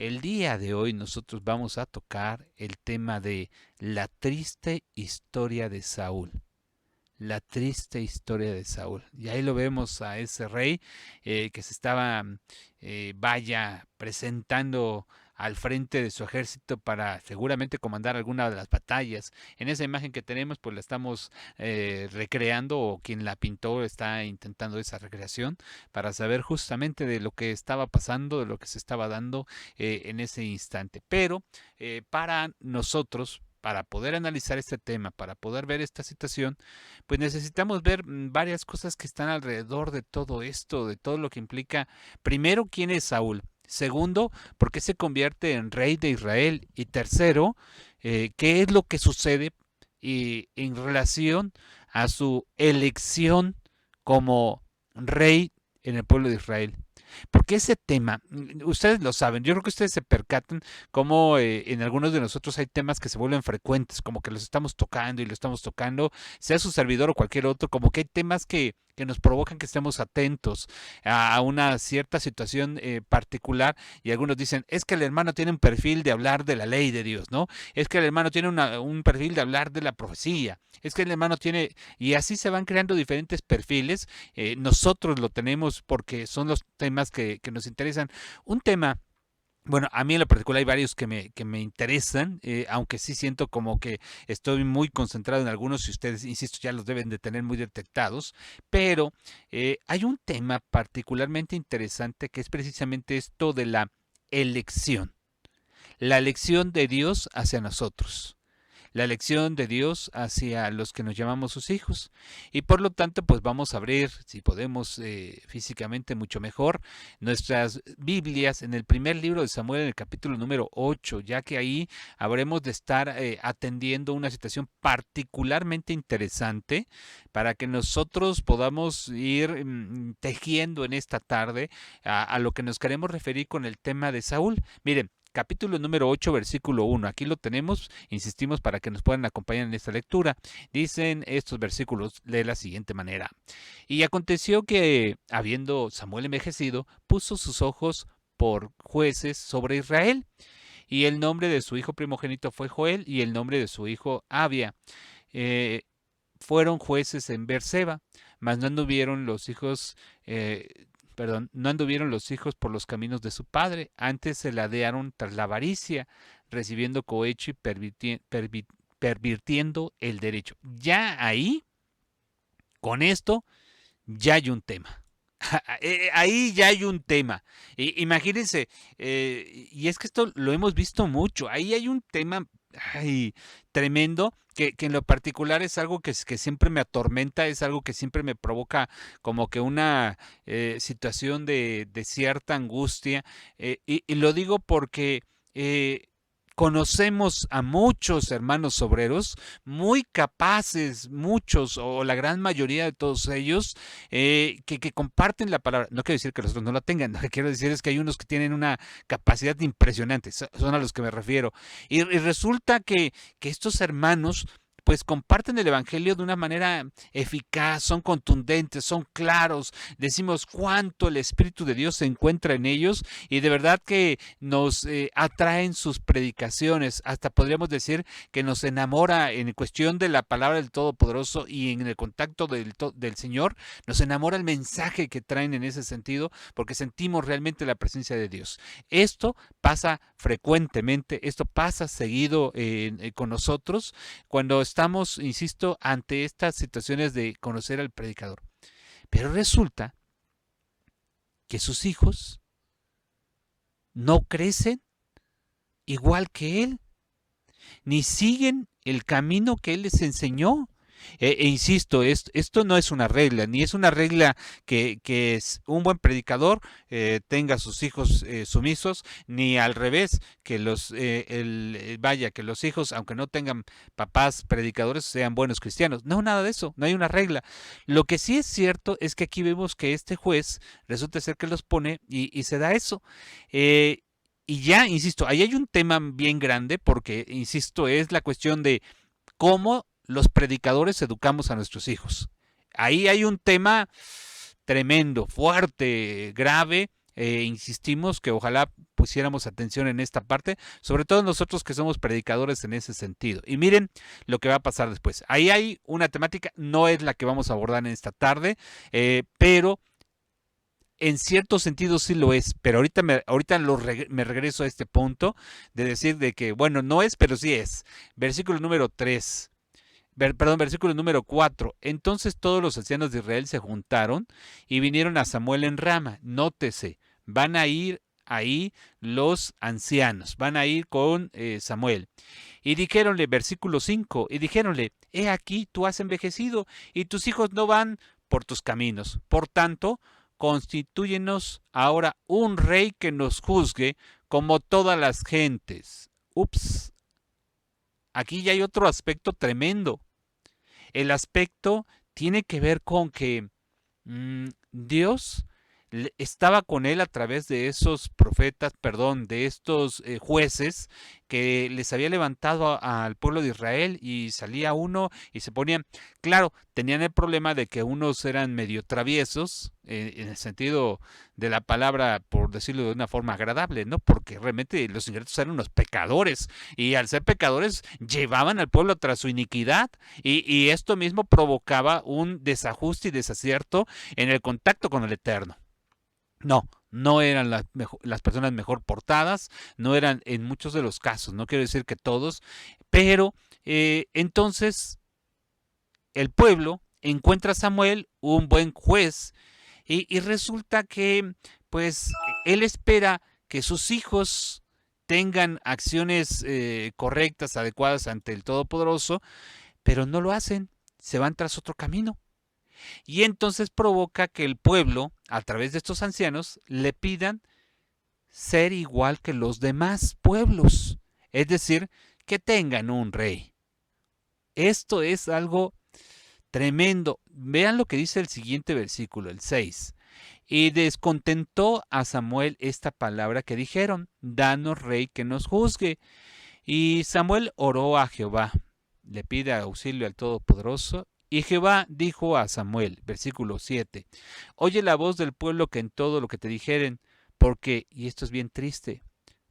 El día de hoy nosotros vamos a tocar el tema de la triste historia de Saúl. La triste historia de Saúl. Y ahí lo vemos a ese rey que se estaba, presentando al frente de su ejército para seguramente comandar alguna de las batallas. En esa imagen que tenemos, pues la estamos recreando, o quien la pintó está intentando esa recreación para saber justamente de lo que estaba pasando, de lo que se estaba dando en ese instante. Pero para nosotros, para poder analizar este tema, para poder ver esta situación, pues necesitamos ver varias cosas que están alrededor de todo esto, de todo lo que implica, primero, quién es Saúl. Segundo, por qué se convierte en rey de Israel. Y tercero, qué es lo que sucede en relación a su elección como rey en el pueblo de Israel. Porque ese tema, ustedes lo saben, yo creo que ustedes se percatan cómo en algunos de nosotros hay temas que se vuelven frecuentes, como que los estamos tocando y lo estamos tocando, sea su servidor o cualquier otro, como que hay temas que nos provocan que estemos atentos a una cierta situación particular, y algunos dicen, es que el hermano tiene un perfil de hablar de la ley de Dios, ¿no? Es que el hermano tiene un perfil de hablar de la profecía, es que el hermano tiene, y así se van creando diferentes perfiles. Nosotros lo tenemos porque son los temas que nos interesan. Un tema, bueno, a mí en lo particular hay varios que me interesan, aunque sí siento como que estoy muy concentrado en algunos, y ustedes, insisto, ya los deben de tener muy detectados, pero hay un tema particularmente interesante que es precisamente esto de la elección de Dios hacia nosotros, la elección de Dios hacia los que nos llamamos sus hijos. Y por lo tanto, pues vamos a abrir, si podemos físicamente mucho mejor, nuestras Biblias en el primer libro de Samuel, en el capítulo número 8, ya que ahí habremos de estar atendiendo una situación particularmente interesante para que nosotros podamos ir tejiendo en esta tarde a lo que nos queremos referir con el tema de Saúl. Miren, capítulo número 8, versículo 1. Aquí lo tenemos, insistimos para que nos puedan acompañar en esta lectura. Dicen estos versículos de la siguiente manera. Y aconteció que, habiendo Samuel envejecido, puso sus ojos por jueces sobre Israel. Y el nombre de su hijo primogénito fue Joel, y el nombre de su hijo Abia. Eh, Fueron jueces en Beerseba, mas no anduvieron los hijos, no anduvieron los hijos por los caminos de su padre, antes se ladearon tras la avaricia, recibiendo cohecho y pervirtiendo el derecho. Ya ahí, con esto, ya hay un tema. Ahí ya hay un tema. Imagínense, y es que esto lo hemos visto mucho, ahí hay un tema, ay, tremendo, que en lo particular es algo que siempre me atormenta, es algo que siempre me provoca como que una situación de cierta angustia, y lo digo porque conocemos a muchos hermanos obreros muy capaces, muchos o la gran mayoría de todos ellos, que comparten la palabra. No quiero decir que los otros no la tengan, lo que quiero decir es que hay unos que tienen una capacidad impresionante, son a los que me refiero. Y resulta que estos hermanos pues comparten el Evangelio de una manera eficaz, son contundentes, son claros, decimos cuánto el Espíritu de Dios se encuentra en ellos, y de verdad que nos atraen sus predicaciones, hasta podríamos decir que nos enamora en cuestión de la palabra del Todopoderoso y en el contacto del Señor, nos enamora el mensaje que traen en ese sentido, porque sentimos realmente la presencia de Dios. Esto pasa frecuentemente, esto pasa seguido con nosotros cuando estamos, insisto, ante estas situaciones de conocer al predicador. Pero resulta que sus hijos no crecen igual que él, ni siguen el camino que él les enseñó. Insisto, esto no es una regla, ni es una regla que es un buen predicador tenga a sus hijos sumisos, ni al revés, que que los hijos, aunque no tengan papás predicadores, sean buenos cristianos. No, nada de eso, no hay una regla. Lo que sí es cierto es que aquí vemos que este juez resulta ser que los pone y se da eso. Y ya, insisto, ahí hay un tema bien grande porque, insisto, es la cuestión de cómo los predicadores educamos a nuestros hijos. Ahí hay un tema tremendo, fuerte, grave. Insistimos que ojalá pusiéramos atención en esta parte, sobre todo nosotros que somos predicadores en ese sentido. Y miren lo que va a pasar después. Ahí hay una temática, no es la que vamos a abordar en esta tarde, pero en cierto sentido sí lo es, pero ahorita me regreso a este punto de decir de que, bueno, no es, pero sí es. Versículo número 3. Versículo número 4. Entonces todos los ancianos de Israel se juntaron y vinieron a Samuel en Rama. Nótese, van a ir ahí los ancianos, van a ir con Samuel. Y dijéronle, versículo 5, y dijéronle, he aquí, tú has envejecido y tus hijos no van por tus caminos. Por tanto, constitúyenos ahora un rey que nos juzgue como todas las gentes. Ups, aquí ya hay otro aspecto tremendo. El aspecto tiene que ver con que Dios estaba con él a través de esos profetas, perdón, de estos jueces que les había levantado al pueblo de Israel, y salía uno y se ponían, claro, tenían el problema de que unos eran medio traviesos, en el sentido de la palabra, por decirlo de una forma agradable, ¿no? Porque realmente los ingratos eran unos pecadores, y al ser pecadores llevaban al pueblo tras su iniquidad, y esto mismo provocaba un desajuste y desacierto en el contacto con el Eterno. No eran las personas mejor portadas, no eran en muchos de los casos, no quiero decir que todos, pero entonces el pueblo encuentra a Samuel un buen juez, y resulta que pues él espera que sus hijos tengan acciones correctas, adecuadas ante el Todopoderoso, pero no lo hacen, se van tras otro camino. Y entonces provoca que el pueblo, a través de estos ancianos, le pidan ser igual que los demás pueblos. Es decir, que tengan un rey. Esto es algo tremendo. Vean lo que dice el siguiente versículo, el 6. Y descontentó a Samuel esta palabra que dijeron, danos rey que nos juzgue. Y Samuel oró a Jehová, le pide auxilio al Todopoderoso. Y Jehová dijo a Samuel, versículo 7, oye la voz del pueblo que en todo lo que te dijeren, porque, y esto es bien triste,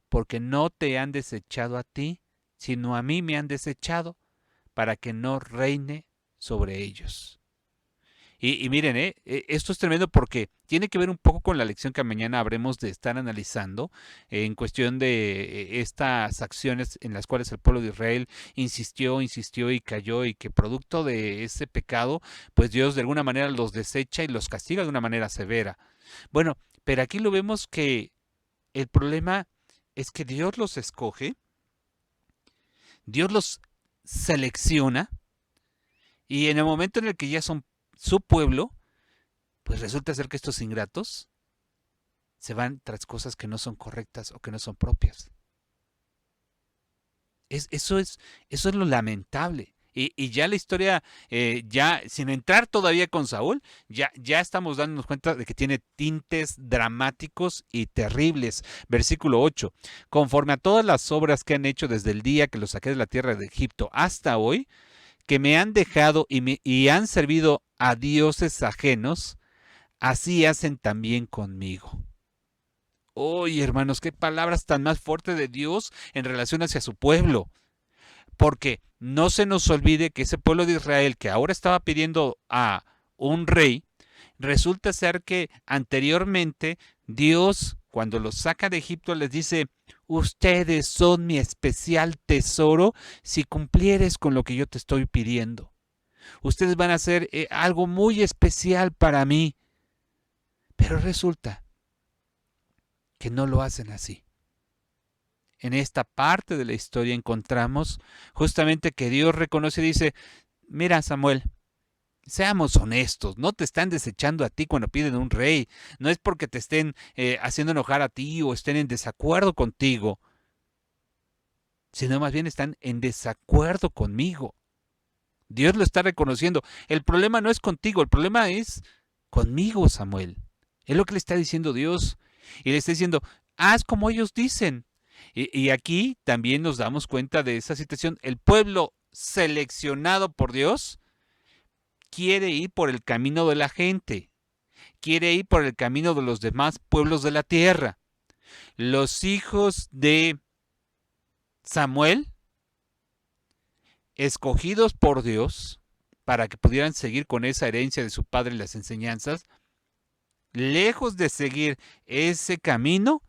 porque no te han desechado a ti, sino a mí me han desechado, para que no reine sobre ellos. Y miren, esto es tremendo porque tiene que ver un poco con la lección que mañana habremos de estar analizando en cuestión de estas acciones en las cuales el pueblo de Israel insistió y cayó, y que producto de ese pecado, pues Dios de alguna manera los desecha y los castiga de una manera severa. Bueno, pero aquí lo vemos que el problema es que Dios los escoge, Dios los selecciona, y en el momento en el que ya son su pueblo, pues resulta ser que estos ingratos se van tras cosas que no son correctas o que no son propias. Eso es lo lamentable. Y ya la historia, ya sin entrar todavía con Saúl, ya estamos dándonos cuenta de que tiene tintes dramáticos y terribles. Versículo 8. Conforme a todas las obras que han hecho desde el día que los saqué de la tierra de Egipto hasta hoy, que me han dejado y han servido a dioses ajenos, así hacen también conmigo. Oye, hermanos, qué palabras tan más fuertes de Dios en relación hacia su pueblo. Porque no se nos olvide que ese pueblo de Israel que ahora estaba pidiendo a un rey, resulta ser que anteriormente Dios, cuando los saca de Egipto, les dice, ustedes son mi especial tesoro si cumplieres con lo que yo te estoy pidiendo. Ustedes van a hacer algo muy especial para mí. Pero resulta que no lo hacen así. En esta parte de la historia encontramos justamente que Dios reconoce y dice, mira Samuel, seamos honestos, no te están desechando a ti cuando piden un rey, no es porque te estén haciendo enojar a ti o estén en desacuerdo contigo, sino más bien están en desacuerdo conmigo. Dios lo está reconociendo. El problema no es contigo, el problema es conmigo, Samuel. Es lo que le está diciendo Dios. Y le está diciendo, haz como ellos dicen. Y aquí también nos damos cuenta de esa situación. El pueblo seleccionado por Dios quiere ir por el camino de la gente, quiere ir por el camino de los demás pueblos de la tierra. Los hijos de Samuel, escogidos por Dios para que pudieran seguir con esa herencia de su padre y las enseñanzas, lejos de seguir ese camino,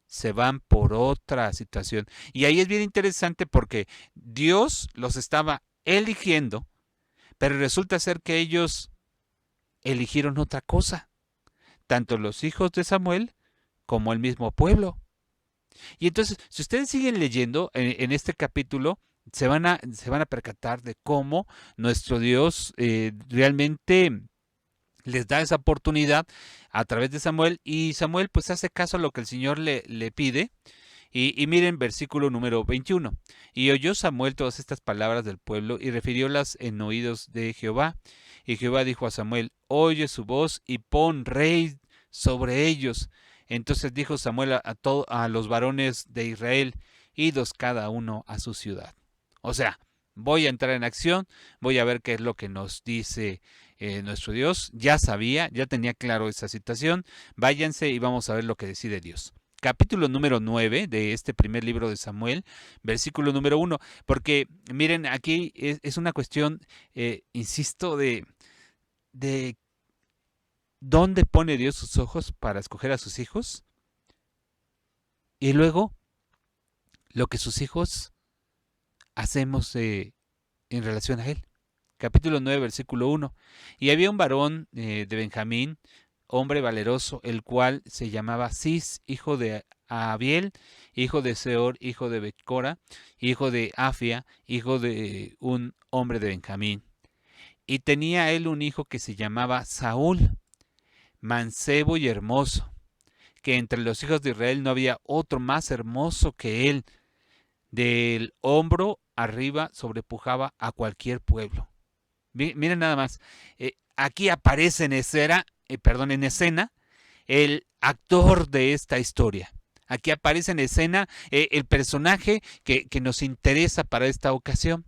se van por otra situación. Y ahí es bien interesante porque Dios los estaba eligiendo, pero resulta ser que ellos eligieron otra cosa, tanto los hijos de Samuel como el mismo pueblo. Y entonces, si ustedes siguen leyendo en este capítulo, se van a percatar de cómo nuestro Dios realmente les da esa oportunidad a través de Samuel, y Samuel pues hace caso a lo que el Señor le pide. Y miren versículo número 21. Y oyó Samuel todas estas palabras del pueblo y refiriólas en oídos de Jehová. Y Jehová dijo a Samuel, oye su voz y pon rey sobre ellos. Entonces dijo Samuel a los varones de Israel, idos cada uno a su ciudad. O sea, voy a entrar en acción, voy a ver qué es lo que nos dice nuestro Dios. Ya sabía, ya tenía claro esa situación. Váyanse y vamos a ver lo que decide Dios. Capítulo número 9 de este primer libro de Samuel, versículo número 1, porque miren, aquí es una cuestión, insisto, de dónde pone Dios sus ojos para escoger a sus hijos, y luego lo que sus hijos hacemos en relación a Él. Capítulo 9, versículo 1. Y había un varón de Benjamín, hombre valeroso, el cual se llamaba Cis, hijo de Abiel, hijo de Seor, hijo de Becora, hijo de Afia, hijo de un hombre de Benjamín. Y tenía él un hijo que se llamaba Saúl, mancebo y hermoso, que entre los hijos de Israel no había otro más hermoso que él. Del hombro arriba sobrepujaba a cualquier pueblo. Miren nada más, aquí aparece en escena el actor de esta historia. Aquí aparece en escena el personaje que nos interesa para esta ocasión.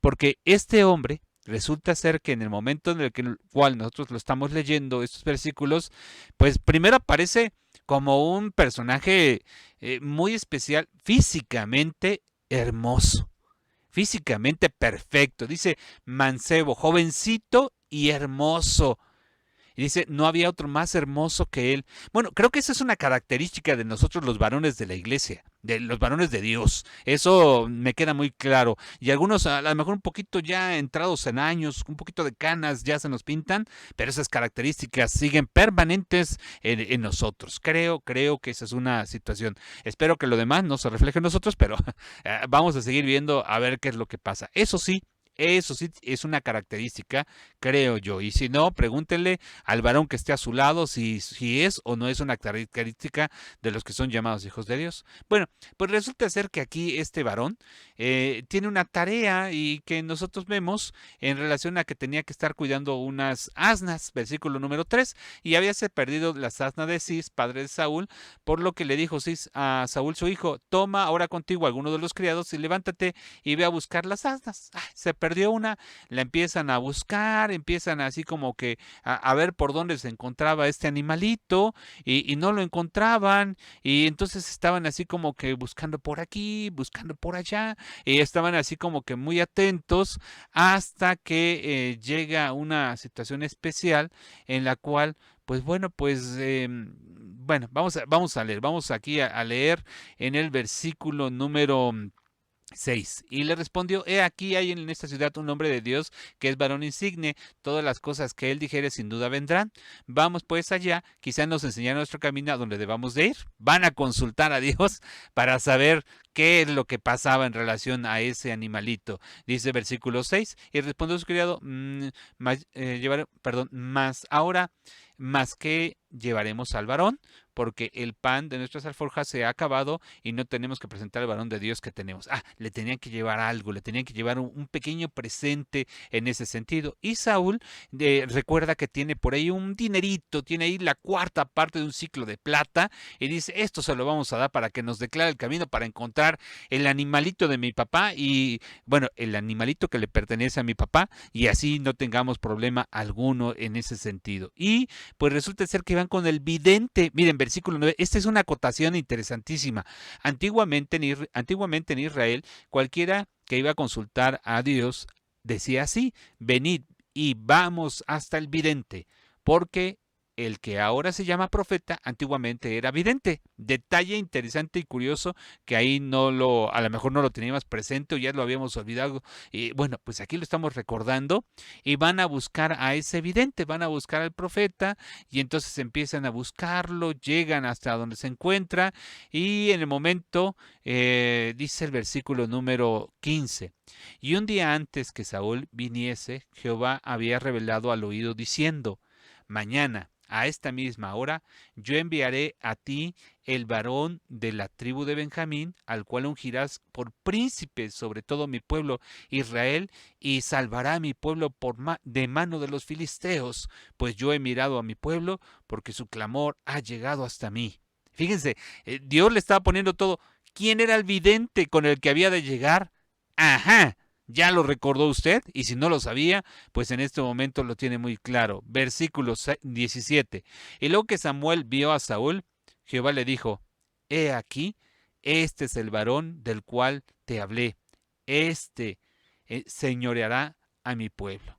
Porque este hombre resulta ser que en el momento en el cual nosotros lo estamos leyendo, estos versículos, pues primero aparece como un personaje muy especial, físicamente hermoso, físicamente perfecto. Dice mancebo, jovencito y hermoso. Y dice, no había otro más hermoso que él. Bueno, creo que esa es una característica de nosotros los varones de la iglesia, de los varones de Dios. Eso me queda muy claro. Y algunos a lo mejor un poquito ya entrados en años, un poquito de canas ya se nos pintan, pero esas características siguen permanentes en nosotros. Creo que esa es una situación. Espero que lo demás no se refleje en nosotros, pero vamos a seguir viendo a ver qué es lo que pasa. Eso sí es una característica, creo yo. Y si no, pregúntenle al varón que esté a su lado si es o no es una característica de los que son llamados hijos de Dios. Bueno, pues resulta ser que aquí este varón tiene una tarea y que nosotros vemos en relación a que tenía que estar cuidando unas asnas, versículo número 3, y habíase perdido las asnas de Cis, padre de Saúl, por lo que le dijo Cis a Saúl su hijo, toma ahora contigo a alguno de los criados y levántate y ve a buscar las asnas. Se perdió una, la empiezan a buscar, empiezan así como que a ver por dónde se encontraba este animalito y no lo encontraban, y entonces estaban así como que buscando por aquí, buscando por allá, y estaban así como que muy atentos hasta que llega una situación especial en la cual pues bueno, pues bueno, vamos a leer, vamos aquí a leer en el versículo número 6. Y le respondió, he aquí hay en esta ciudad un hombre de Dios que es varón insigne, todas las cosas que él dijere sin duda vendrán. Vamos pues allá, quizá nos enseñará nuestro camino a donde debamos de ir. Van a consultar a Dios para saber qué es lo que pasaba en relación a ese animalito. Dice versículo 6, y respondió su criado, más ahora, más que llevaremos al varón, porque el pan de nuestras alforjas se ha acabado y no tenemos que presentar al varón de Dios que tenemos. Le tenían que llevar algo, le tenían que llevar un pequeño presente en ese sentido. Y Saúl recuerda que tiene por ahí un dinerito, tiene ahí la cuarta parte de un ciclo de plata, y dice, esto se lo vamos a dar para que nos declare el camino para encontrar el animalito de mi papá, y bueno, el animalito que le pertenece a mi papá, y así no tengamos problema alguno en ese sentido. Y pues resulta ser que llegan con el vidente. Miren, versículo 9, esta es una acotación interesantísima. Antiguamente en Israel, cualquiera que iba a consultar a Dios decía así: venid y vamos hasta el vidente, porque el que ahora se llama profeta antiguamente era vidente. Detalle interesante y curioso que ahí a lo mejor no lo teníamos presente o ya lo habíamos olvidado. Y bueno, pues aquí lo estamos recordando y van a buscar a ese vidente, van a buscar al profeta y entonces empiezan a buscarlo, llegan hasta donde se encuentra y en el momento, dice el versículo número 15, y un día antes que Saúl viniese, Jehová había revelado al oído diciendo: mañana, a esta misma hora, yo enviaré a ti el varón de la tribu de Benjamín, al cual ungirás por príncipe sobre todo mi pueblo Israel, y salvará a mi pueblo de mano de los filisteos, pues yo he mirado a mi pueblo, porque su clamor ha llegado hasta mí. Fíjense, Dios le estaba poniendo todo. ¿Quién era el vidente con el que había de llegar? Ajá, ¿ya lo recordó usted? Y si no lo sabía, pues en este momento lo tiene muy claro. Versículo 17. Y luego que Samuel vio a Saúl, Jehová le dijo: he aquí, este es el varón del cual te hablé. Este señoreará a mi pueblo.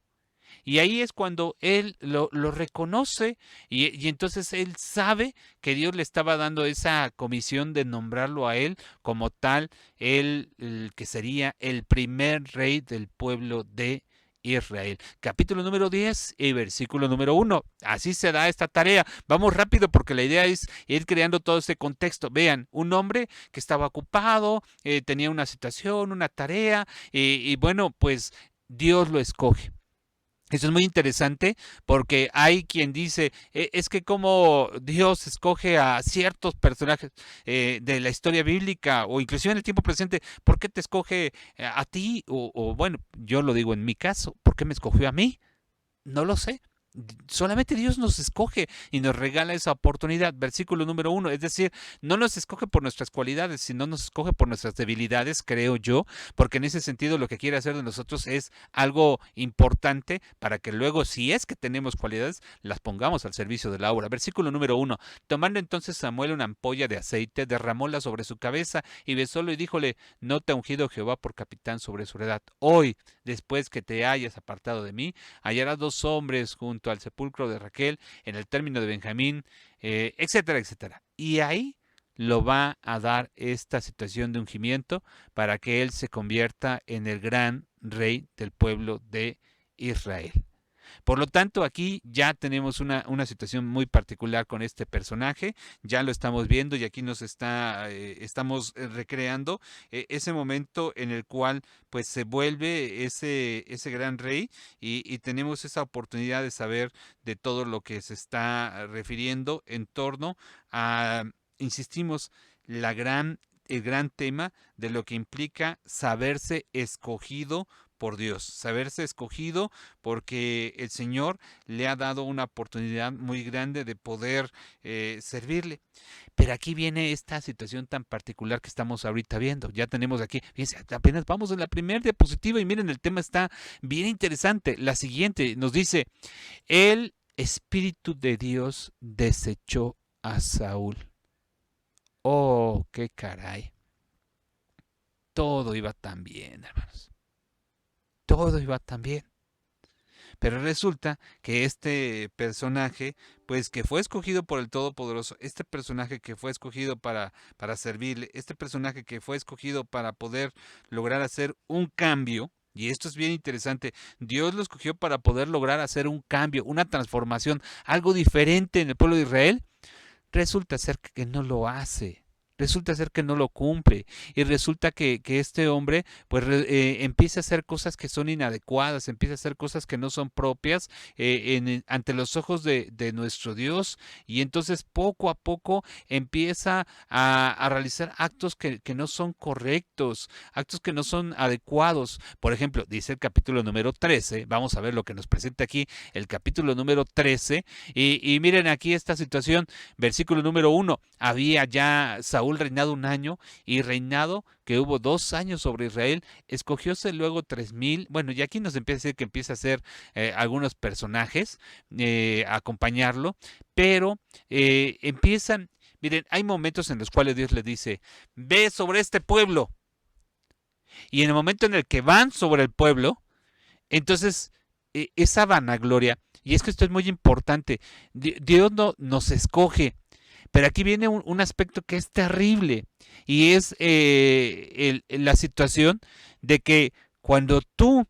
Y ahí es cuando él lo reconoce y entonces él sabe que Dios le estaba dando esa comisión de nombrarlo a él como tal, él el que sería el primer rey del pueblo de Israel. Capítulo número 10 y versículo número 1. Así se da esta tarea. Vamos rápido porque la idea es ir creando todo este contexto. Vean, un hombre que estaba ocupado, tenía una situación, una tarea y bueno, pues Dios lo escoge. Eso es muy interesante porque hay quien dice, es que como Dios escoge a ciertos personajes de la historia bíblica o inclusive en el tiempo presente, ¿por qué te escoge a ti? O bueno, yo lo digo en mi caso, ¿por qué me escogió a mí? No lo sé. Solamente Dios nos escoge y nos regala esa oportunidad. Versículo número 1, es decir, no nos escoge por nuestras cualidades, sino nos escoge por nuestras debilidades, creo yo, porque en ese sentido lo que quiere hacer de nosotros es algo importante para que luego, si es que tenemos cualidades, las pongamos al servicio de la obra. Versículo número 1, tomando entonces Samuel una ampolla de aceite, derramóla sobre su cabeza y besólo y díjole: no te ha ungido Jehová por capitán sobre su heredad. Hoy, después que te hayas apartado de mí, hallarás dos hombres junto al sepulcro de Raquel, en el término de Benjamín, etcétera, etcétera. Y ahí lo va a dar esta situación de ungimiento para que él se convierta en el gran rey del pueblo de Israel. Por lo tanto, aquí ya tenemos una situación muy particular con este personaje, ya lo estamos viendo y aquí estamos recreando ese momento en el cual pues se vuelve ese gran rey y tenemos esa oportunidad de saber de todo lo que se está refiriendo en torno a, insistimos, el gran tema de lo que implica saberse escogido por Dios, saberse escogido porque el Señor le ha dado una oportunidad muy grande de poder servirle. Pero aquí viene esta situación tan particular que estamos ahorita viendo. Ya tenemos aquí, fíjense, apenas vamos en la primera diapositiva y miren, el tema está bien interesante. La siguiente nos dice: el Espíritu de Dios desechó a Saúl. Oh, qué caray. Todo iba tan bien, hermanos. Todo iba tan bien. Pero resulta que este personaje, pues que fue escogido por el Todopoderoso, este personaje que fue escogido para servirle, este personaje que fue escogido para poder lograr hacer un cambio, y esto es bien interesante, Dios lo escogió para poder lograr hacer un cambio, una transformación, algo diferente en el pueblo de Israel, resulta ser que no lo hace. Resulta ser que no lo cumple y resulta que este hombre pues empieza a hacer cosas que son inadecuadas, empieza a hacer cosas que no son propias ante los ojos de nuestro Dios y entonces poco a poco empieza a realizar actos que no son correctos, actos que no son adecuados. Por ejemplo, dice el capítulo número 13, vamos a ver lo que nos presenta aquí el capítulo número 13 y miren aquí esta situación, versículo número 1, había ya Saúl Saúl reinado 1 año, y reinado que hubo 2 años sobre Israel, escogióse luego 3,000. Bueno, y aquí nos empieza a decir que empieza a hacer algunos personajes a acompañarlo, pero empiezan, miren, hay momentos en los cuales Dios le dice, ve sobre este pueblo, y en el momento en el que van sobre el pueblo, entonces esa vanagloria, y es que esto es muy importante, Dios no nos escoge, pero aquí viene un aspecto que es terrible, y es la situación de que cuando tú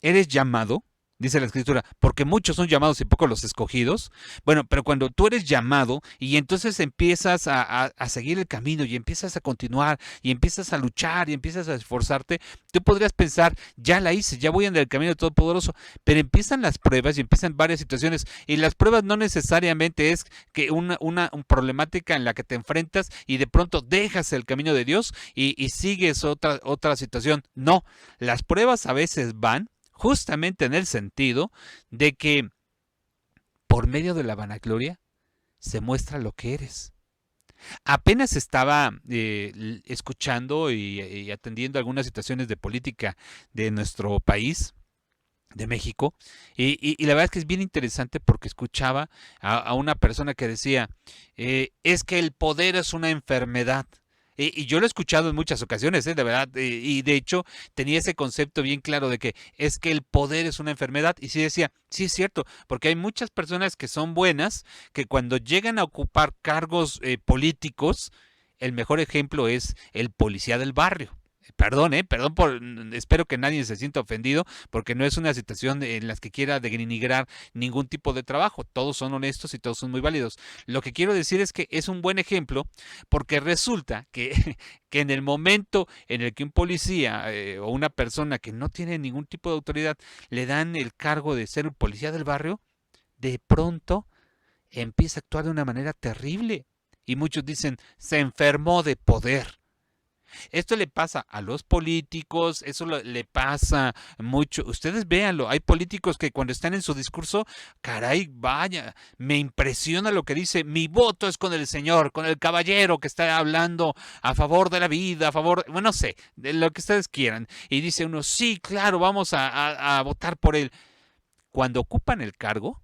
eres llamado, dice la escritura, porque muchos son llamados y pocos los escogidos. Bueno, pero cuando tú eres llamado y entonces empiezas a seguir el camino y empiezas a continuar y empiezas a luchar y empiezas a esforzarte, tú podrías pensar, ya la hice, ya voy en el camino todopoderoso, pero empiezan las pruebas y empiezan varias situaciones, y las pruebas no necesariamente es que una problemática en la que te enfrentas y de pronto dejas el camino de Dios y sigues otra situación. No, las pruebas a veces van justamente en el sentido de que por medio de la vanagloria se muestra lo que eres. Apenas estaba escuchando y atendiendo algunas situaciones de política de nuestro país, de México, y la verdad es que es bien interesante porque escuchaba a una persona que decía, es que el poder es una enfermedad. Y yo lo he escuchado en muchas ocasiones, de verdad, y de hecho tenía ese concepto bien claro de que es que el poder es una enfermedad, y sí decía, sí es cierto, porque hay muchas personas que son buenas, que cuando llegan a ocupar cargos políticos, el mejor ejemplo es el policía del barrio. Perdón espero que nadie se sienta ofendido, porque no es una situación en la que quiera denigrar ningún tipo de trabajo. Todos son honestos y todos son muy válidos. Lo que quiero decir es que es un buen ejemplo, porque resulta que, que en el momento en el que un policía o una persona que no tiene ningún tipo de autoridad le dan el cargo de ser un policía del barrio, de pronto empieza a actuar de una manera terrible. Y muchos dicen, se enfermó de poder. Esto le pasa a los políticos, eso le pasa mucho. Ustedes véanlo, hay políticos que cuando están en su discurso, caray, vaya, me impresiona lo que dice, mi voto es con el señor, con el caballero que está hablando a favor de la vida, a favor, bueno, no sé, de lo que ustedes quieran. Y dice uno, sí, claro, vamos a votar por él. Cuando ocupan el cargo,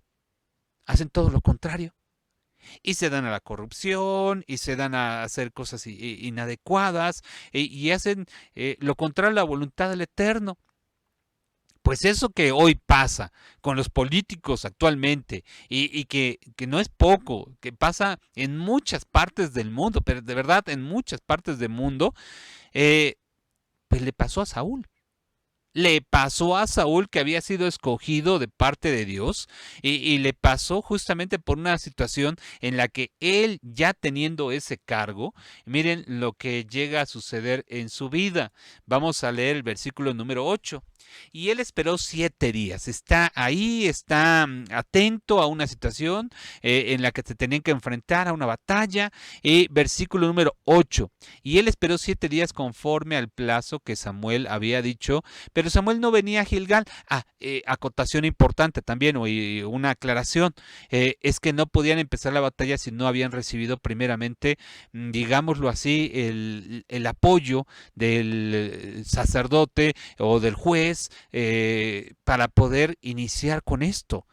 hacen todo lo contrario y se dan a la corrupción y se dan a hacer cosas inadecuadas y hacen lo contrario a la voluntad del Eterno. Pues eso que hoy pasa con los políticos actualmente y que no es poco, que pasa en muchas partes del mundo, pero de verdad en muchas partes del mundo, eh, pues le pasó a Saúl. Le pasó a Saúl, que había sido escogido de parte de Dios, y le pasó justamente por una situación en la que él, ya teniendo ese cargo, miren lo que llega a suceder en su vida. Vamos a leer el versículo número 8. Y él esperó 7 días. Está ahí, está atento a una situación en la que se tenían que enfrentar a una batalla. Versículo número 8. Y él esperó 7 días conforme al plazo que Samuel había dicho, pero Samuel no venía a Gilgal. Acotación importante también, o una aclaración, es que no podían empezar la batalla si no habían recibido primeramente, digámoslo así, el apoyo del sacerdote o del juez para poder iniciar con esto.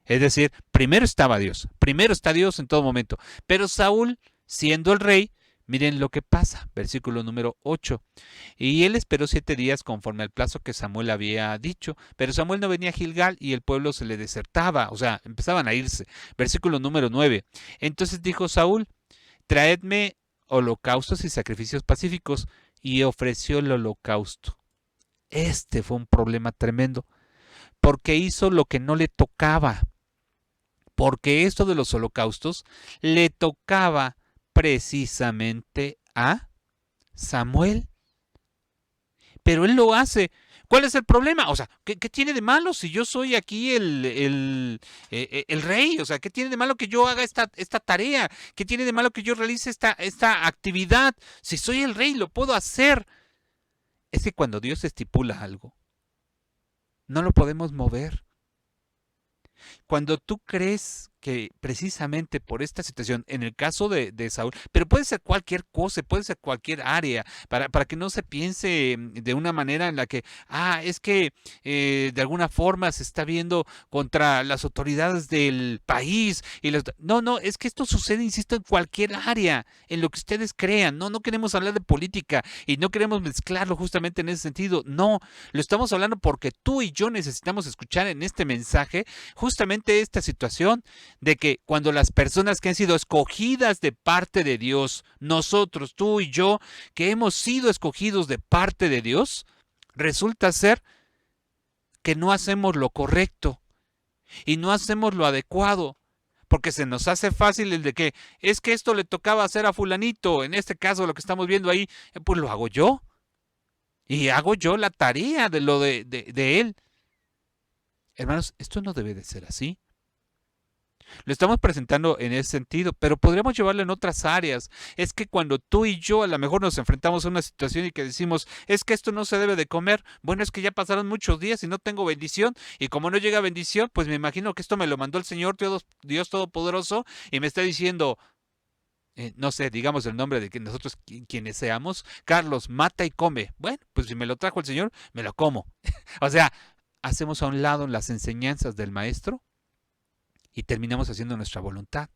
Es decir, primero estaba Dios, primero está Dios en todo momento, pero Saúl, siendo el rey, miren lo que pasa, versículo número 8. Y él esperó 7 días conforme al plazo que Samuel había dicho, pero Samuel no venía a Gilgal y el pueblo se le desertaba, o sea, empezaban a irse. Versículo número 9. Entonces dijo Saúl, traedme holocaustos y sacrificios pacíficos, y ofreció el holocausto. Este fue un problema tremendo, porque hizo lo que no le tocaba, porque esto de los holocaustos le tocaba precisamente a Samuel, pero él lo hace. ¿Cuál es el problema? O sea, ¿qué tiene de malo si yo soy aquí el rey? O sea, ¿qué tiene de malo que yo haga esta tarea? ¿Qué tiene de malo que yo realice esta actividad? Si soy el rey, lo puedo hacer. Es que cuando Dios estipula algo, no lo podemos mover. Cuando tú crees que precisamente por esta situación, en el caso de Saúl, pero puede ser cualquier cosa, puede ser cualquier área, para que no se piense de una manera en la que, es que de alguna forma se está viendo contra las autoridades del país. No, no, es que esto sucede, insisto, en cualquier área, en lo que ustedes crean. No, no queremos hablar de política y no queremos mezclarlo justamente en ese sentido. No, lo estamos hablando porque tú y yo necesitamos escuchar en este mensaje justamente esta situación de que cuando las personas que han sido escogidas de parte de Dios, nosotros, tú y yo, que hemos sido escogidos de parte de Dios, resulta ser que no hacemos lo correcto y no hacemos lo adecuado, porque se nos hace fácil el de que es que esto le tocaba hacer a fulanito, en este caso lo que estamos viendo ahí, pues lo hago yo, y hago yo la tarea de lo de él. Hermanos, esto no debe de ser así. Lo estamos presentando en ese sentido, pero podríamos llevarlo en otras áreas. Es que cuando tú y yo a lo mejor nos enfrentamos a una situación y que decimos, es que esto no se debe de comer, bueno, es que ya pasaron muchos días y no tengo bendición, y como no llega bendición, pues me imagino que esto me lo mandó el Señor Dios Todopoderoso y me está diciendo, no sé, digamos el nombre de que nosotros quienes seamos, Carlos, mata y come. Bueno, pues si me lo trajo el Señor, me lo como. O sea, hacemos a un lado las enseñanzas del Maestro y terminamos haciendo nuestra voluntad.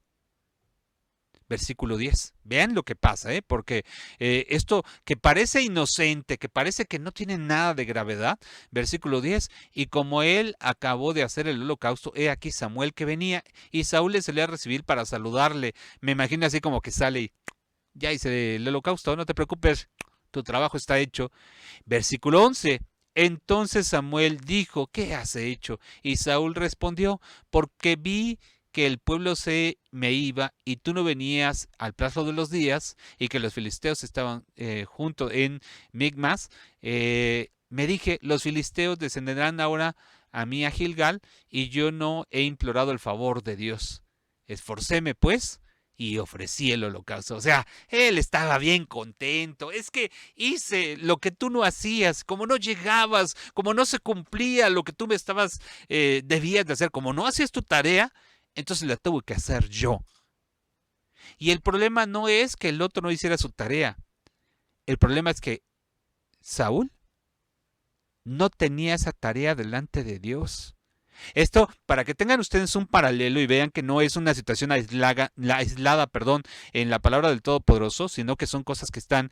Versículo 10. Vean lo que pasa, porque esto que parece inocente, que parece que no tiene nada de gravedad, versículo 10, y como él acabó de hacer el holocausto, he aquí Samuel que venía, y Saúl le salió a recibir para saludarle. Me imagino así como que sale y ya hice el holocausto, no te preocupes, tu trabajo está hecho. Versículo 11. Entonces Samuel dijo, ¿qué has hecho? Y Saúl respondió, porque vi que el pueblo se me iba y tú no venías al plazo de los días y que los filisteos estaban juntos en Migmas. Me dije, los filisteos descenderán ahora a mí a Gilgal y yo no he implorado el favor de Dios. Esforcéme pues y ofrecí el holocausto. O sea, él estaba bien contento. Es que hice lo que tú no hacías, como no llegabas, como no se cumplía lo que tú me estabas, debías de hacer, como no hacías tu tarea, entonces la tuve que hacer yo. Y el problema no es que el otro no hiciera su tarea. El problema es que Saúl no tenía esa tarea delante de Dios. Esto, para que tengan ustedes un paralelo y vean que no es una situación aislada, en la palabra del Todopoderoso, sino que son cosas que están,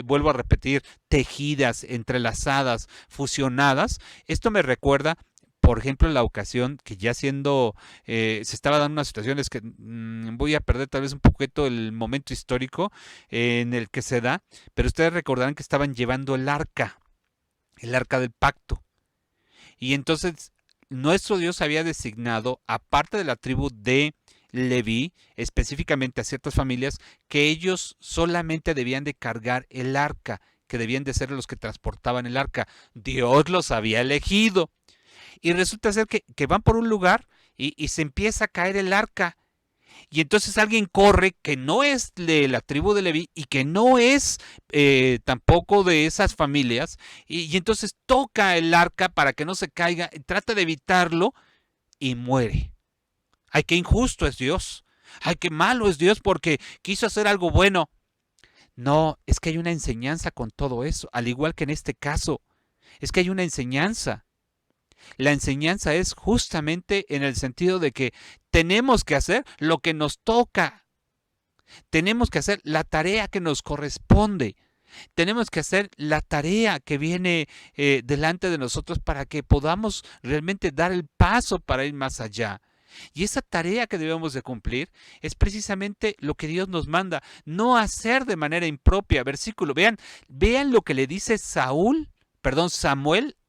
vuelvo a repetir, tejidas, entrelazadas, fusionadas. Esto me recuerda, por ejemplo, la ocasión que ya siendo, se estaba dando unas situaciones que voy a perder tal vez un poquito el momento histórico en el que se da, pero ustedes recordarán que estaban llevando el arca del pacto. Y entonces nuestro Dios había designado, aparte de la tribu de Leví, específicamente a ciertas familias, que ellos solamente debían de cargar el arca, que debían de ser los que transportaban el arca. Dios los había elegido. Y resulta ser que van por un lugar y se empieza a caer el arca. Y entonces alguien corre que no es de la tribu de Leví y que no es tampoco de esas familias. Y entonces toca el arca para que no se caiga, trata de evitarlo y muere. Ay, qué injusto es Dios. Ay, qué malo es Dios porque quiso hacer algo bueno. No, es que hay una enseñanza con todo eso, al igual que en este caso. Es que hay una enseñanza. La enseñanza es justamente en el sentido de que tenemos que hacer lo que nos toca. Tenemos que hacer la tarea que nos corresponde. Tenemos que hacer la tarea que viene delante de nosotros para que podamos realmente dar el paso para ir más allá. Y esa tarea que debemos de cumplir es precisamente lo que Dios nos manda, no hacer de manera impropia. Versículo, vean lo que le dice Samuel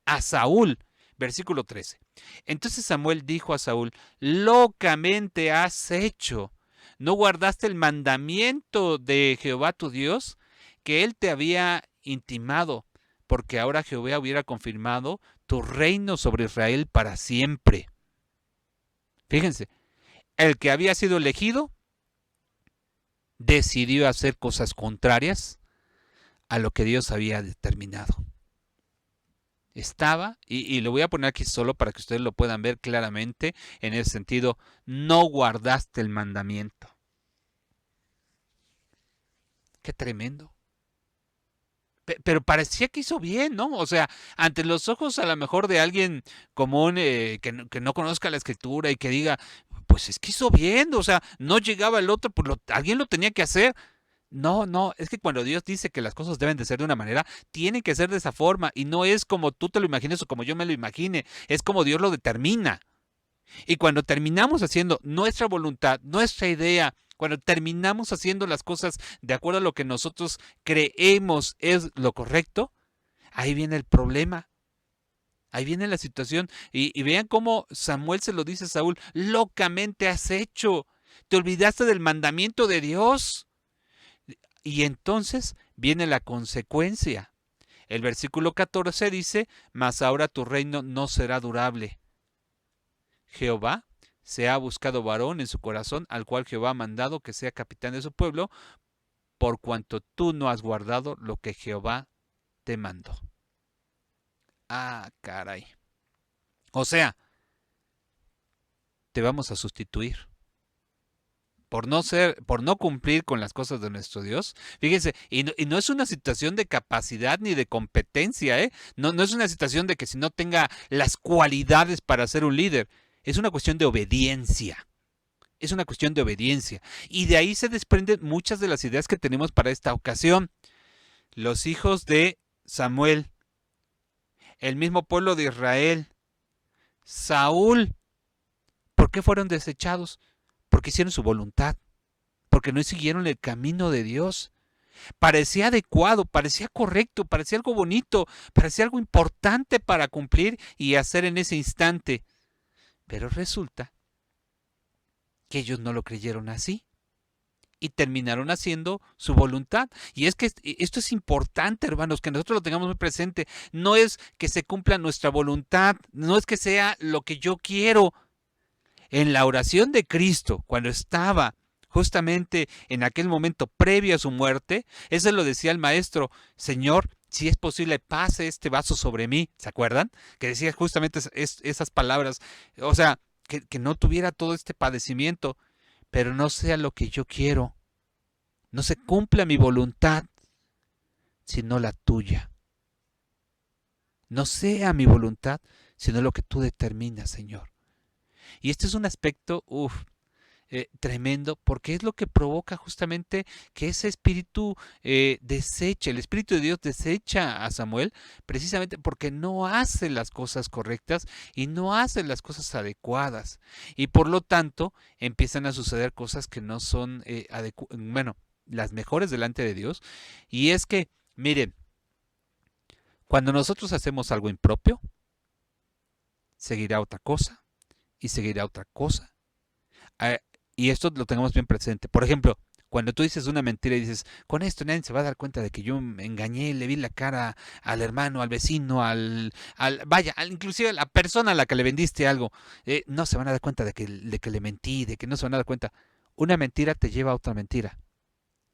a Saúl. Versículo 13. Entonces Samuel dijo a Saúl, locamente has hecho. ¿No guardaste el mandamiento de Jehová tu Dios que él te había intimado? Porque ahora Jehová hubiera confirmado tu reino sobre Israel para siempre. Fíjense, el que había sido elegido decidió hacer cosas contrarias a lo que Dios había determinado. estaba, y lo voy a poner aquí solo para que ustedes lo puedan ver claramente, en el sentido, no guardaste el mandamiento. Qué tremendo. Pero parecía que hizo bien, ¿no? O sea, ante los ojos a lo mejor de alguien común que no conozca la escritura y que diga, pues es que hizo bien, o sea, no llegaba el otro, pues alguien lo tenía que hacer. No, no, es que cuando Dios dice que las cosas deben de ser de una manera, tienen que ser de esa forma y no es como tú te lo imagines o como yo me lo imagine, es como Dios lo determina. Y cuando terminamos haciendo nuestra voluntad, nuestra idea, cuando terminamos haciendo las cosas de acuerdo a lo que nosotros creemos es lo correcto, ahí viene el problema, ahí viene la situación. Y vean cómo Samuel se lo dice a Saúl, locamente has hecho, te olvidaste del mandamiento de Dios. Y entonces viene la consecuencia. El versículo 14 dice, mas ahora tu reino no será durable. Jehová se ha buscado varón en su corazón, al cual Jehová ha mandado que sea capitán de su pueblo, por cuanto tú no has guardado lo que Jehová te mandó. Ah, caray. O sea, te vamos a sustituir. Por no cumplir con las cosas de nuestro Dios. Fíjense, y no es una situación de capacidad ni de competencia, ¿eh? No, no es una situación de que si no tenga las cualidades para ser un líder. Es una cuestión de obediencia. Es una cuestión de obediencia. Y de ahí se desprenden muchas de las ideas que tenemos para esta ocasión. Los hijos de Samuel, el mismo pueblo de Israel, Saúl, ¿por qué fueron desechados? Porque hicieron su voluntad, porque no siguieron el camino de Dios. Parecía adecuado, parecía correcto, parecía algo bonito, parecía algo importante para cumplir y hacer en ese instante. Pero resulta que ellos no lo creyeron así y terminaron haciendo su voluntad. Y es que esto es importante, hermanos, que nosotros lo tengamos muy presente. No es que se cumpla nuestra voluntad, no es que sea lo que yo quiero. En la oración de Cristo, cuando estaba justamente en aquel momento previo a su muerte, eso lo decía el maestro, Señor, si es posible, pase este vaso sobre mí. ¿Se acuerdan? Que decía justamente esas palabras. O sea, que no tuviera todo este padecimiento, pero no sea lo que yo quiero. No se cumpla mi voluntad, sino la tuya. No sea mi voluntad, sino lo que tú determinas, Señor. Y este es un aspecto, tremendo, porque es lo que provoca justamente que ese espíritu deseche, el espíritu de Dios desecha a Samuel precisamente porque no hace las cosas correctas y no hace las cosas adecuadas. Y por lo tanto empiezan a suceder cosas que no son, bueno, las mejores delante de Dios. Y es que, miren, cuando nosotros hacemos algo impropio, seguirá otra cosa y seguirá otra cosa. Ah, y esto lo tengamos bien presente. Por ejemplo, cuando tú dices una mentira y dices, con esto nadie se va a dar cuenta de que yo me engañé, le vi la cara al hermano, al vecino, vaya, inclusive a la persona a la que le vendiste algo, no se van a dar cuenta de que le mentí, de que no se van a dar cuenta. Una mentira te lleva a otra mentira.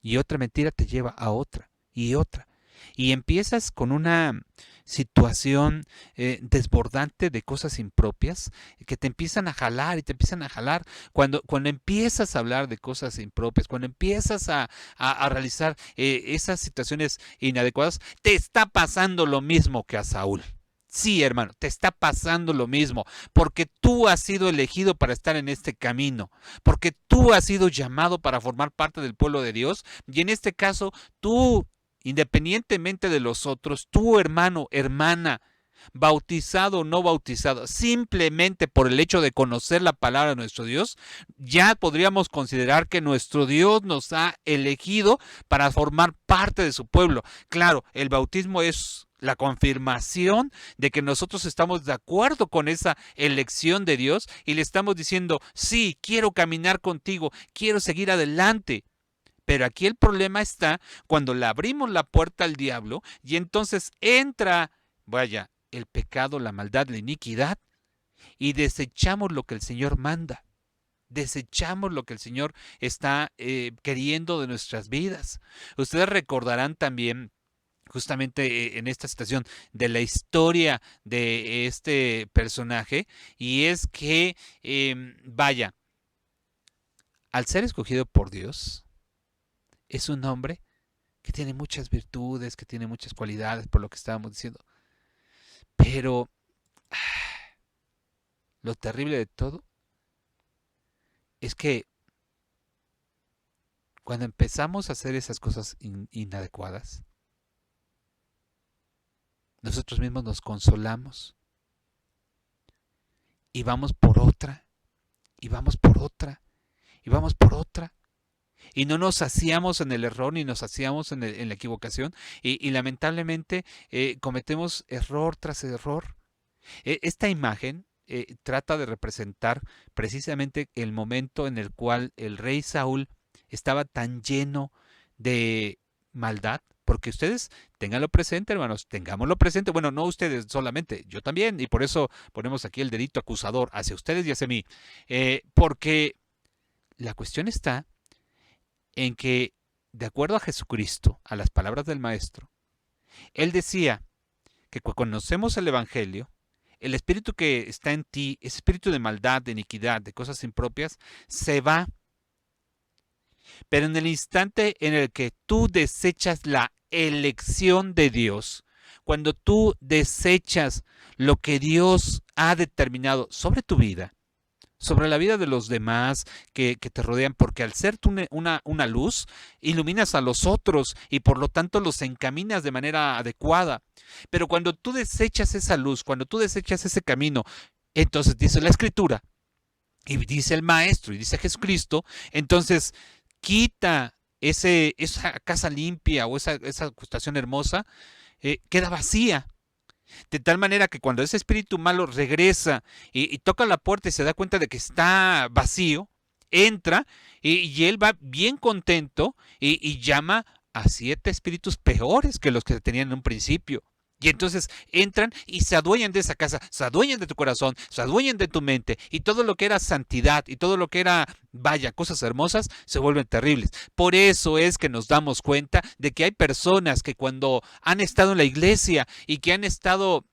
Y otra mentira te lleva a otra y otra. Y empiezas con una situación desbordante de cosas impropias que te empiezan a jalar y te empiezan a jalar. Cuando empiezas a hablar de cosas impropias, cuando empiezas a realizar esas situaciones inadecuadas, te está pasando lo mismo que a Saúl. Sí, hermano, te está pasando lo mismo, porque tú has sido elegido para estar en este camino, porque tú has sido llamado para formar parte del pueblo de Dios, y en este caso, tú, independientemente de los otros, tu hermano, hermana, bautizado o no bautizado, simplemente por el hecho de conocer la palabra de nuestro Dios, ya podríamos considerar que nuestro Dios nos ha elegido para formar parte de su pueblo. Claro, el bautismo es la confirmación de que nosotros estamos de acuerdo con esa elección de Dios y le estamos diciendo, sí, quiero caminar contigo, quiero seguir adelante. Pero aquí el problema está cuando le abrimos la puerta al diablo y entonces entra, vaya, el pecado, la maldad, la iniquidad y desechamos lo que el Señor manda. Desechamos lo que el Señor está queriendo de nuestras vidas. Ustedes recordarán también justamente en esta situación de la historia de este personaje, y es que, vaya, al ser escogido por Dios, es un hombre que tiene muchas virtudes, que tiene muchas cualidades, por lo que estábamos diciendo, pero lo terrible de todo es que cuando empezamos a hacer esas cosas inadecuadas, nosotros mismos nos consolamos y vamos por otra, y vamos por otra, y vamos por otra. Y no nos hacíamos en el error ni nos hacíamos en la equivocación. Y lamentablemente cometemos error tras error. Esta imagen trata de representar precisamente el momento en el cual el rey Saúl estaba tan lleno de maldad, porque ustedes ténganlo presente, hermanos, tengámoslo presente, bueno, no ustedes solamente, yo también, y por eso ponemos aquí el dedito acusador hacia ustedes y hacia mí, porque la cuestión está en que, de acuerdo a Jesucristo, a las palabras del Maestro, él decía que cuando conocemos el Evangelio, el espíritu que está en ti, ese espíritu de maldad, de iniquidad, de cosas impropias, se va. Pero en el instante en el que tú desechas la elección de Dios, cuando tú desechas lo que Dios ha determinado sobre tu vida, sobre la vida de los demás que te rodean, porque al ser tú una luz, iluminas a los otros y por lo tanto los encaminas de manera adecuada. Pero cuando tú desechas esa luz, cuando tú desechas ese camino, entonces dice la Escritura, y dice el Maestro, y dice Jesucristo, entonces quita esa casa limpia o esa estación hermosa, queda vacía. De tal manera que cuando ese espíritu malo regresa y toca la puerta y se da cuenta de que está vacío, entra y él va bien contento y llama a 7 espíritus peores que los que tenían en un principio. Y entonces entran y se adueñan de esa casa, se adueñan de tu corazón, se adueñan de tu mente y todo lo que era santidad y todo lo que era, vaya, cosas hermosas, se vuelven terribles. Por eso es que nos damos cuenta de que hay personas que cuando han estado en la iglesia y que han estado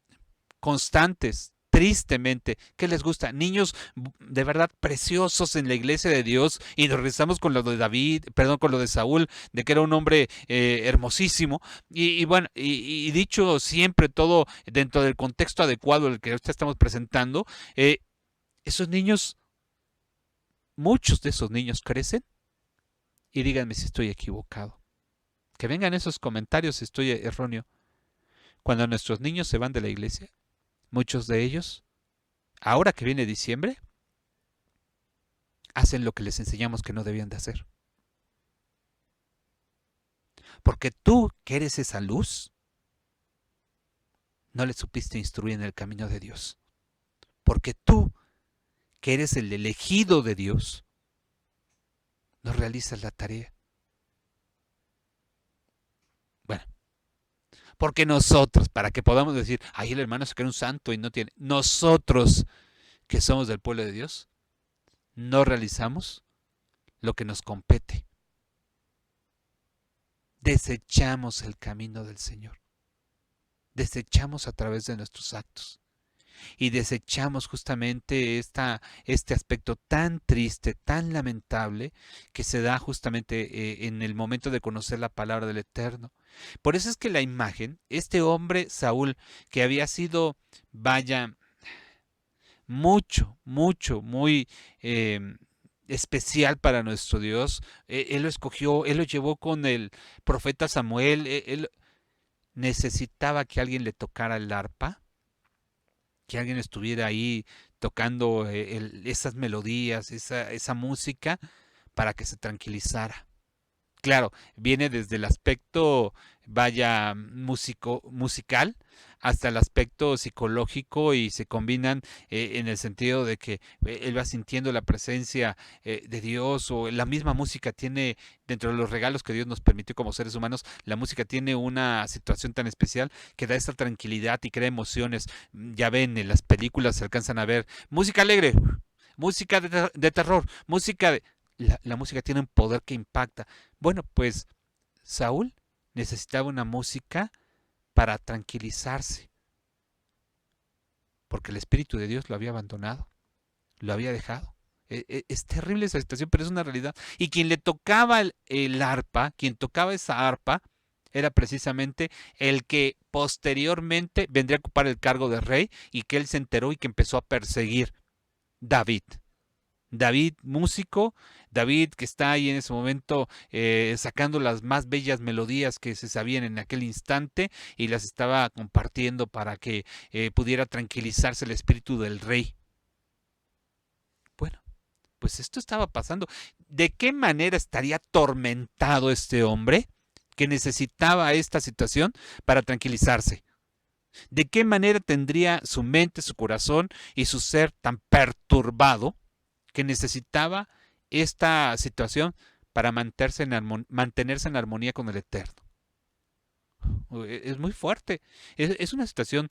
constantes, tristemente, ¿qué les gusta? Niños de verdad preciosos en la iglesia de Dios y nos regresamos con lo de David, perdón, con lo de Saúl, de que era un hombre hermosísimo y bueno, y dicho siempre todo dentro del contexto adecuado el que ahorita estamos presentando, esos niños, muchos de esos niños crecen y díganme si estoy equivocado. Que vengan esos comentarios si estoy erróneo. Cuando nuestros niños se van de la iglesia, muchos de ellos, ahora que viene diciembre, hacen lo que les enseñamos que no debían de hacer. Porque tú, que eres esa luz, no les supiste instruir en el camino de Dios. Porque tú, que eres el elegido de Dios, no realizas la tarea. Bueno, porque nosotros, para que podamos decir, ay, el hermano se cree un santo y no tiene, nosotros que somos del pueblo de Dios, no realizamos lo que nos compete. Desechamos el camino del Señor. Desechamos a través de nuestros actos. Y desechamos justamente este aspecto tan triste, tan lamentable, que se da justamente en el momento de conocer la palabra del Eterno. Por eso es que la imagen, este hombre Saúl, que había sido, vaya, muy especial para nuestro Dios, él lo escogió, él lo llevó con el profeta Samuel, él necesitaba que alguien le tocara el arpa, que alguien estuviera ahí tocando esas melodías, esa música, para que se tranquilizara. Claro, viene desde el aspecto, vaya, musical hasta el aspecto psicológico y se combinan en el sentido de que él va sintiendo la presencia de Dios o la misma música tiene, dentro de los regalos que Dios nos permitió como seres humanos, la música tiene una situación tan especial que da esta tranquilidad y crea emociones. Ya ven, en las películas se alcanzan a ver música alegre, música de terror, música de... La música tiene un poder que impacta. Bueno, pues Saúl necesitaba una música para tranquilizarse, porque el Espíritu de Dios lo había abandonado, lo había dejado. Es terrible esa situación, pero es una realidad. Y quien le tocaba el arpa, quien tocaba esa arpa, era precisamente el que posteriormente vendría a ocupar el cargo de rey y que él se enteró y que empezó a perseguir: David. David, músico, David que está ahí en ese momento sacando las más bellas melodías que se sabían en aquel instante y las estaba compartiendo para que pudiera tranquilizarse el espíritu del rey. Bueno, pues esto estaba pasando. ¿De qué manera estaría atormentado este hombre que necesitaba esta situación para tranquilizarse? ¿De qué manera tendría su mente, su corazón y su ser tan perturbado que necesitaba esta situación para mantenerse en armonía con el Eterno? Es muy fuerte. Es una situación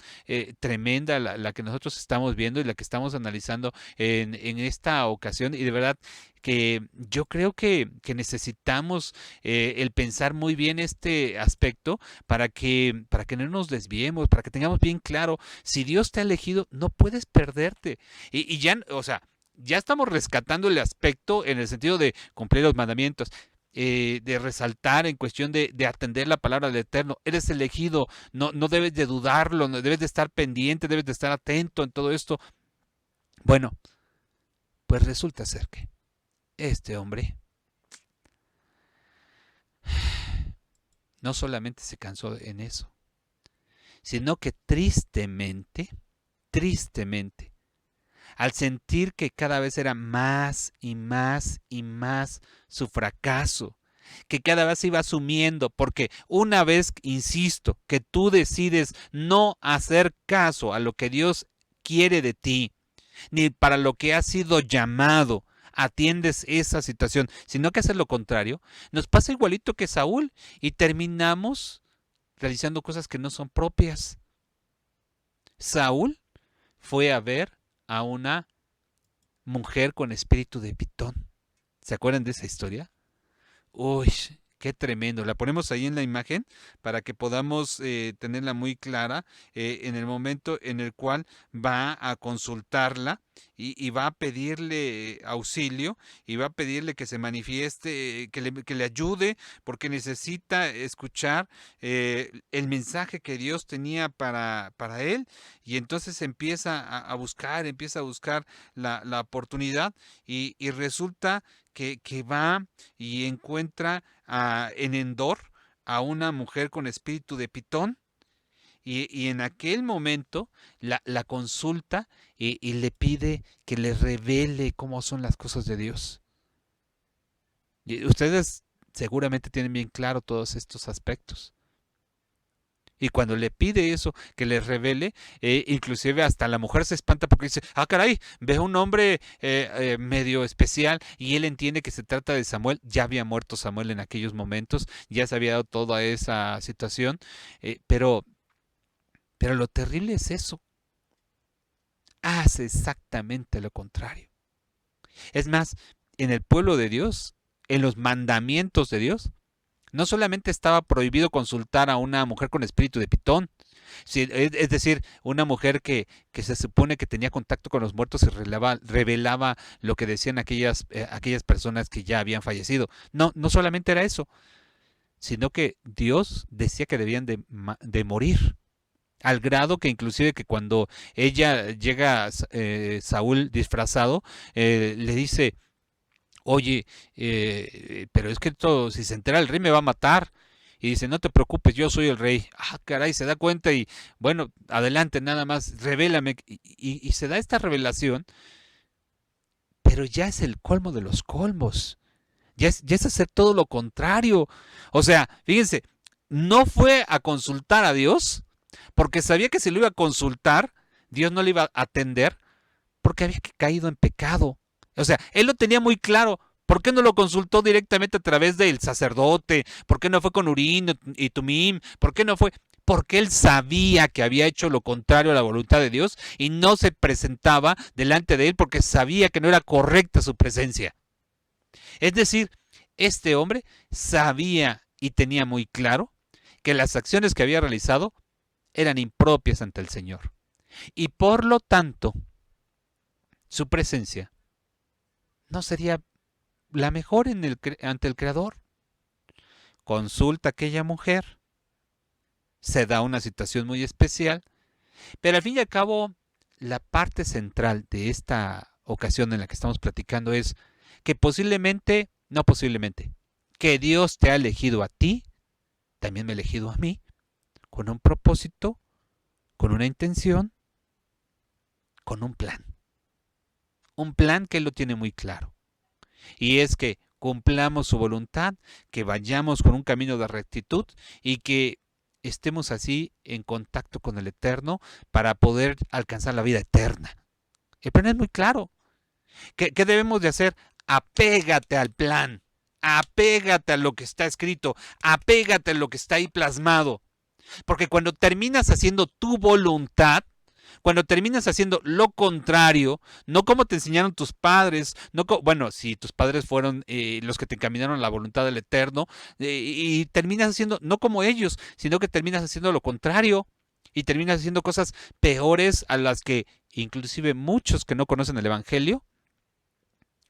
tremenda la que nosotros estamos viendo y la que estamos analizando en esta ocasión. Y de verdad que yo creo que necesitamos el pensar muy bien este aspecto para que no nos desviemos, para que tengamos bien claro, si Dios te ha elegido, no puedes perderte. Y ya, o sea, ya estamos rescatando el aspecto en el sentido de cumplir los mandamientos, de resaltar en cuestión de atender la palabra del Eterno. Eres elegido, no debes de dudarlo, no debes de estar pendiente, debes de estar atento en todo esto. Bueno, pues resulta ser que este hombre no solamente se cansó en eso, sino que tristemente, al sentir que cada vez era más y más y más su fracaso, que cada vez se iba asumiendo, porque una vez, insisto, que tú decides no hacer caso a lo que Dios quiere de ti, ni para lo que has sido llamado, atiendes esa situación, sino que haces lo contrario, nos pasa igualito que Saúl y terminamos realizando cosas que no son propias. Saúl fue a ver a una mujer con espíritu de pitón. ¿Se acuerdan de esa historia? Uy, qué tremendo. La ponemos ahí en la imagen para que podamos tenerla muy clara en el momento en el cual va a consultarla y va a pedirle auxilio y va a pedirle que se manifieste, que le ayude porque necesita escuchar el mensaje que Dios tenía para él, y entonces empieza empieza a buscar la oportunidad y resulta que va y encuentra en Endor a una mujer con espíritu de pitón y en aquel momento la consulta y le pide que le revele cómo son las cosas de Dios. Y ustedes seguramente tienen bien claro todos estos aspectos. Y cuando le pide eso, que le revele, inclusive hasta la mujer se espanta porque dice: ah, caray, ve a un hombre medio especial, y él entiende que se trata de Samuel. Ya había muerto Samuel en aquellos momentos, ya se había dado toda esa situación, pero lo terrible es eso. Hace exactamente lo contrario. Es más, en el pueblo de Dios, en los mandamientos de Dios, no solamente estaba prohibido consultar a una mujer con espíritu de pitón, es decir, una mujer que se supone que tenía contacto con los muertos y revelaba lo que decían aquellas personas que ya habían fallecido. No, no solamente era eso, sino que Dios decía que debían de morir. Al grado que inclusive que cuando ella llega, Saúl disfrazado, le dice: oye, pero es que esto, si se entera el rey me va a matar. Y dice: no te preocupes, yo soy el rey. Ah, caray, se da cuenta y bueno, adelante, nada más, revélame. Y se da esta revelación, pero ya es el colmo de los colmos. Ya es hacer todo lo contrario. O sea, fíjense, no fue a consultar a Dios, porque sabía que si lo iba a consultar, Dios no le iba a atender, porque había caído en pecado. O sea, él lo tenía muy claro. ¿Por qué no lo consultó directamente a través del sacerdote? ¿Por qué no fue con Urín y Tumim? ¿Por qué no fue? Porque él sabía que había hecho lo contrario a la voluntad de Dios y no se presentaba delante de él porque sabía que no era correcta su presencia. Es decir, este hombre sabía y tenía muy claro que las acciones que había realizado eran impropias ante el Señor. Y por lo tanto, su presencia no sería la mejor ante el Creador. Consulta a aquella mujer, se da una situación muy especial, pero al fin y al cabo, la parte central de esta ocasión en la que estamos platicando es que posiblemente, no posiblemente, que Dios te ha elegido a ti, también me ha elegido a mí, con un propósito, con una intención, con un plan. Un plan que Él lo tiene muy claro. Y es que cumplamos su voluntad, que vayamos con un camino de rectitud y que estemos así en contacto con el Eterno para poder alcanzar la vida eterna. El plan es muy claro. ¿Qué debemos de hacer? Apégate al plan, apégate a lo que está escrito, apégate a lo que está ahí plasmado. Porque cuando terminas haciendo tu voluntad, cuando terminas haciendo lo contrario, no como te enseñaron tus padres, no bueno, si tus padres fueron los que te encaminaron a la voluntad del Eterno, y terminas haciendo, no como ellos, sino que terminas haciendo lo contrario y terminas haciendo cosas peores a las que inclusive muchos que no conocen el Evangelio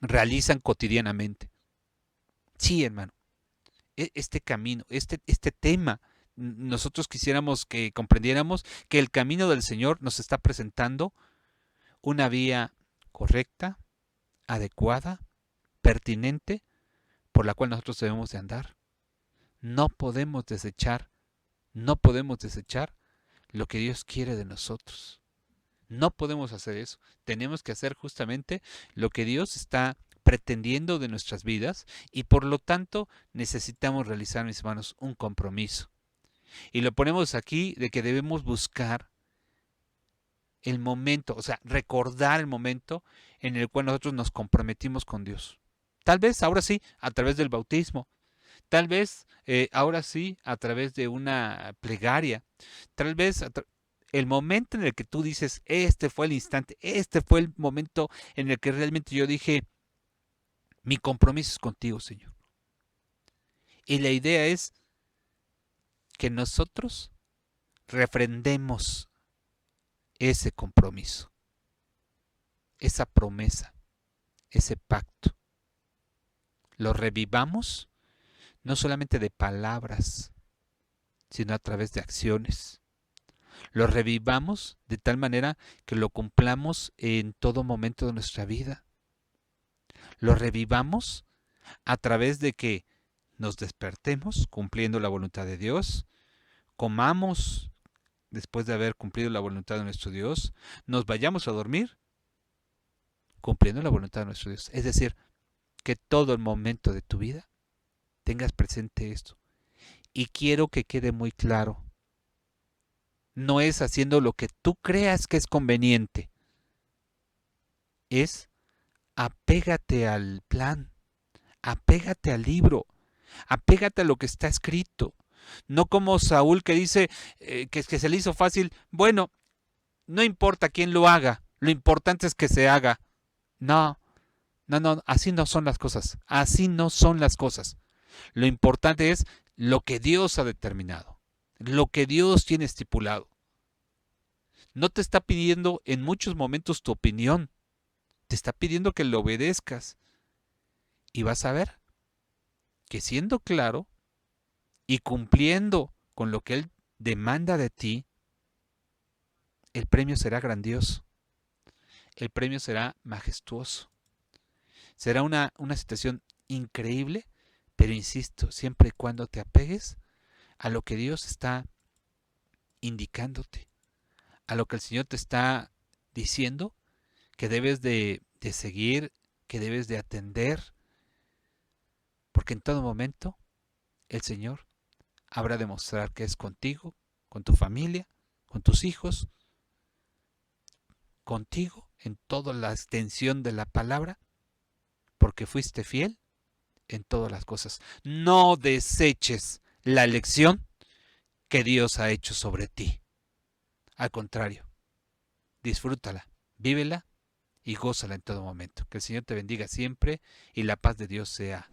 realizan cotidianamente. Sí, hermano, este camino, este tema, nosotros quisiéramos que comprendiéramos que el camino del Señor nos está presentando una vía correcta, adecuada, pertinente, por la cual nosotros debemos de andar. No podemos desechar, no podemos desechar lo que Dios quiere de nosotros. No podemos hacer eso. Tenemos que hacer justamente lo que Dios está pretendiendo de nuestras vidas y por lo tanto necesitamos realizar, mis hermanos, un compromiso. Y lo ponemos aquí de que debemos buscar el momento, o sea, recordar el momento en el cual nosotros nos comprometimos con Dios. Tal vez ahora sí, a través del bautismo. Tal vez ahora sí, a través de una plegaria. Tal vez el momento en el que tú dices, este fue el instante, este fue el momento en el que realmente yo dije, mi compromiso es contigo, Señor. Y la idea es que nosotros refrendemos ese compromiso, esa promesa, ese pacto. Lo revivamos no solamente de palabras, sino a través de acciones. Lo revivamos de tal manera que lo cumplamos en todo momento de nuestra vida. Lo revivamos a través de que nos despertemos cumpliendo la voluntad de Dios, comamos después de haber cumplido la voluntad de nuestro Dios, nos vayamos a dormir cumpliendo la voluntad de nuestro Dios. Es decir, que todo el momento de tu vida tengas presente esto. Y quiero que quede muy claro, no es haciendo lo que tú creas que es conveniente, es apégate al plan, apégate al libro, apégate a lo que está escrito. No como Saúl que dice que se le hizo fácil, bueno, no importa quién lo haga, lo importante es que se haga. No, no, así no son las cosas, así no son las cosas. Lo importante es lo que Dios ha determinado, lo que Dios tiene estipulado. No te está pidiendo en muchos momentos tu opinión, te está pidiendo que le obedezcas. Y vas a ver que siendo claro y cumpliendo con lo que Él demanda de ti, el premio será grandioso, el premio será majestuoso. Será una situación increíble, pero insisto, siempre y cuando te apegues a lo que Dios está indicándote, a lo que el Señor te está diciendo que debes de seguir, que debes de atender, porque en todo momento el Señor habrá de mostrar que es contigo, con tu familia, con tus hijos, contigo en toda la extensión de la palabra, porque fuiste fiel en todas las cosas. No deseches la elección que Dios ha hecho sobre ti. Al contrario, disfrútala, vívela y gózala en todo momento. Que el Señor te bendiga siempre y la paz de Dios sea